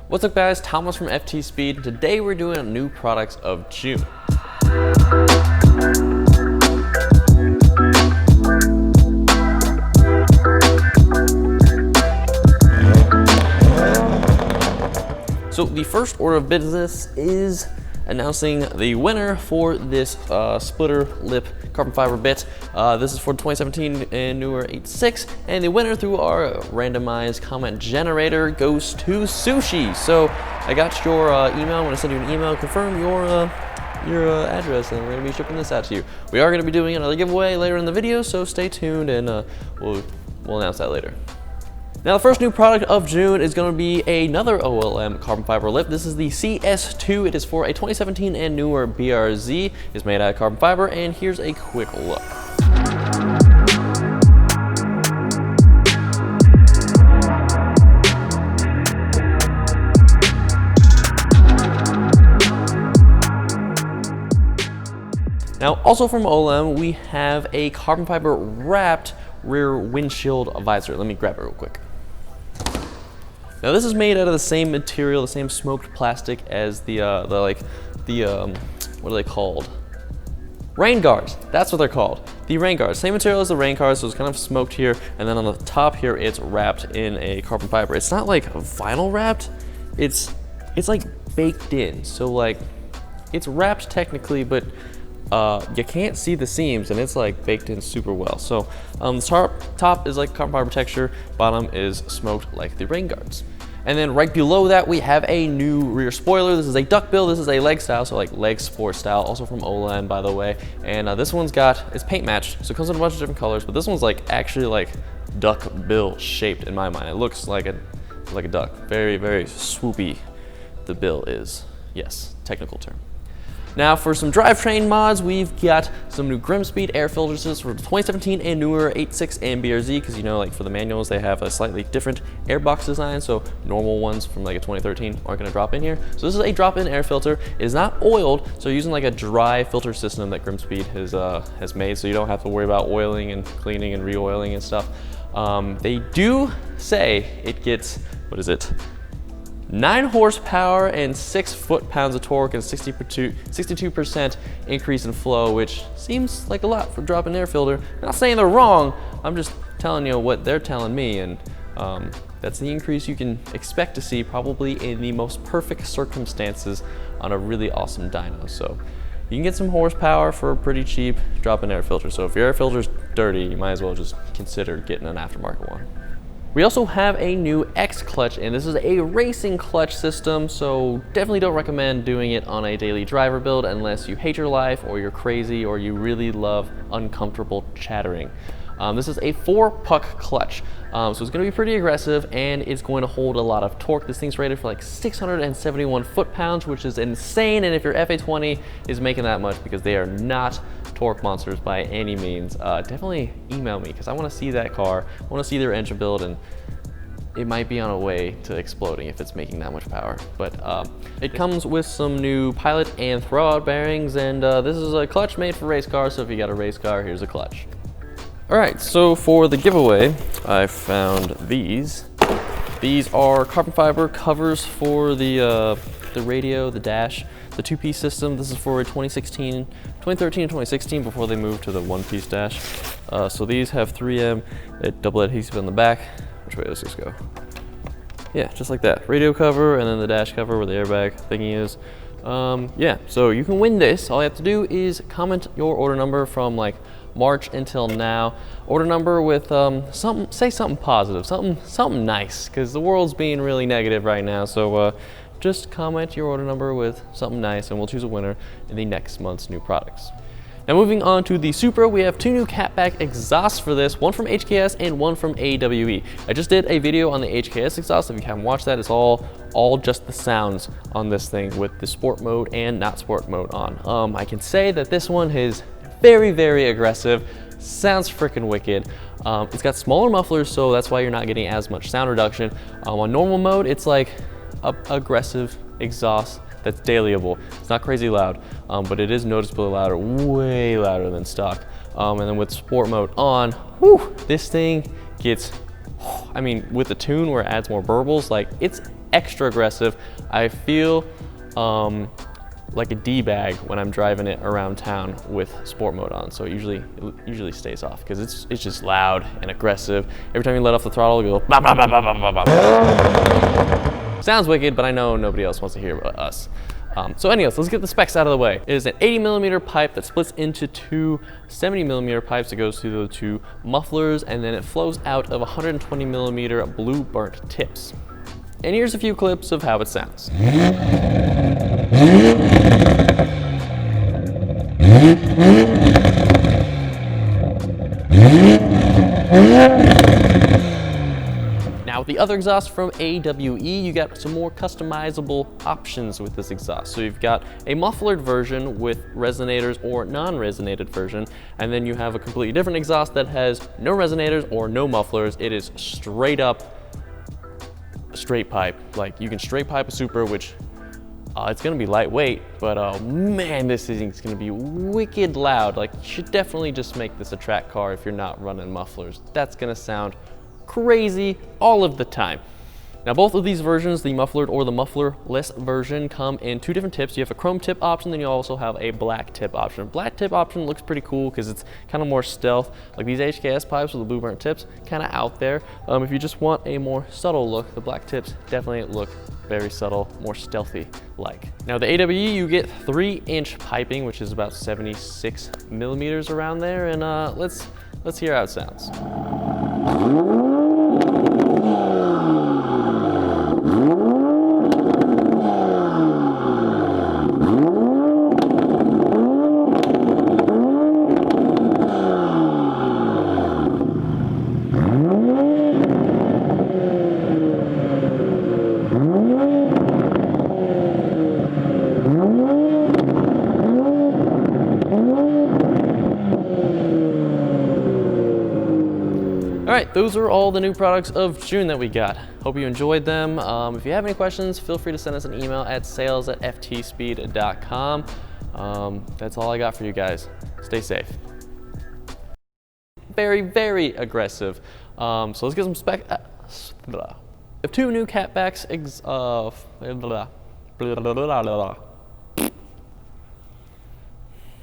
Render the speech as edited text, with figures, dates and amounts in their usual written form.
What's up guys, Thomas from FT Speed. Today we're doing new products of June. So the first order of business is announcing the winner for this splitter lip carbon fiber bit. This is for 2017 and newer 86, and the winner through our randomized comment generator goes to Sushi. So I got your email. I'm gonna send you an email, confirm your address, and we're gonna be shipping this out to you. We are gonna be doing another giveaway later in the video, so stay tuned, and we'll announce that later. Now the first new product of June is going to be another OLM carbon fiber lip. This is the CS2. It is for a 2017 and newer BRZ. It's made out of carbon fiber, and here's a quick look. Now also from OLM, we have a carbon fiber wrapped rear windshield visor. Let me grab it real quick. Now this is made out of the same material, the same smoked plastic as the what are they called? Rain guards. That's what they're called. The rain guards. Same material as the rain guards, so it's kind of smoked here, and then on the top here it's wrapped in a carbon fiber. It's not like vinyl wrapped. It's like baked in. So like it's wrapped technically, but you can't see the seams, and it's like baked in super well. So the top is like carbon fiber texture, bottom is smoked like the rain guards. And then right below that we have a new rear spoiler. This is a duckbill. This is a leg style, so like leg sport style, also from OLM by the way. And this one's it's paint matched, so it comes in a bunch of different colors, but this one's like actually like duck bill shaped in my mind. It looks like a duck. Very, very swoopy the bill is. Yes, technical term. Now for some drivetrain mods, we've got some new Grimspeed air filters for 2017 and newer 86 and BRZ, because you know, like for the manuals, they have a slightly different air box design, so normal ones from like a 2013 aren't gonna drop in here. So this is a drop-in air filter. It is not oiled, so using like a dry filter system that Grimspeed has made, so you don't have to worry about oiling and cleaning and re-oiling and stuff. They do say it gets, 9 horsepower and 6 foot-pounds of torque and 62% increase in flow, which seems like a lot for drop-in air filter. I'm not saying they're wrong, I'm just telling you what they're telling me, and that's the increase you can expect to see probably in the most perfect circumstances on a really awesome dyno. So you can get some horsepower for a pretty cheap drop-in air filter. So if your air filter's dirty, you might as well just consider getting an aftermarket one. We also have a new X clutch, and this is a racing clutch system, so definitely don't recommend doing it on a daily driver build unless you hate your life, or you're crazy, or you really love uncomfortable chattering. This is a 4-puck clutch, so it's going to be pretty aggressive, and it's going to hold a lot of torque. This thing's rated for like 671 foot-pounds, which is insane, and if your FA20 is making that much, because they are not torque monsters by any means, definitely email me, because I want to see that car. I want to see their engine build, and it might be on a way to exploding if it's making that much power. But it comes with some new pilot and throwout bearings, and this is a clutch made for race cars, so if you got a race car, here's a clutch. All right, so for the giveaway, I found these. These are carbon fiber covers for the radio, the dash, the 2-piece system. This is for 2013 and 2016 before they moved to the 1-piece dash. So these have 3M double adhesive on the back. Which way does this go? Yeah, just like that. Radio cover, and then the dash cover where the airbag thingy is. Yeah, so you can win this. All you have to do is comment your order number from like March until now. Order number with say something positive, something nice, because the world's being really negative right now. So just comment your order number with something nice, and we'll choose a winner in the next month's new products. Now moving on to the Supra, we have 2 new catback exhausts for this, one from HKS and one from AWE. I just did a video on the HKS exhaust. If you haven't watched that, it's all just the sounds on this thing with the sport mode and not sport mode on. I can say that this one is very, very aggressive, sounds freaking wicked. It's got smaller mufflers, so that's why you're not getting as much sound reduction. On normal mode, it's like aggressive exhaust that's dailyable. It's not crazy loud, but it is noticeably louder, way louder than stock. And then with sport mode on, whew, this thing gets, I mean, with the tune where it adds more burbles, like it's extra aggressive. I feel like a D-bag when I'm driving it around town with sport mode on, so it usually stays off because it's just loud and aggressive. Every time you let off the throttle, it'll go bah, bah, bah, bah, bah, bah, bah. Sounds wicked, but I know nobody else wants to hear about us. So anyways, let's get the specs out of the way. It is an 80mm pipe that splits into two 70mm pipes that goes through the two mufflers, and then it flows out of 120mm blue burnt tips. And here's a few clips of how it sounds. Now with the other exhaust from AWE, you got some more customizable options with this exhaust. So you've got a mufflered version with resonators or non-resonated version, and then you have a completely different exhaust that has no resonators or no mufflers. It is straight up straight pipe. Like, you can straight pipe a Supra, which it's gonna be lightweight, but man, this thing's gonna be wicked loud. Like, you should definitely just make this a track car if you're not running mufflers. That's gonna sound crazy all of the time. Now both of these versions, the mufflered or the muffler-less version, come in two different tips. You have a chrome tip option, then you also have a black tip option. Black tip option looks pretty cool because it's kind of more stealth. Like these HKS pipes with the blue burnt tips, kind of out there. If you just want a more subtle look, the black tips definitely look very subtle, more stealthy-like. Now the AWE, you get 3-inch piping, which is about 76mm around there, and let's hear how it sounds. All right, those are all the new products of June that we got. Hope you enjoyed them. If you have any questions, feel free to send us an email at sales@ftspeed.com. That's all I got for you guys. Stay safe. Very, very aggressive. So let's get some spec. We have two new catbacks.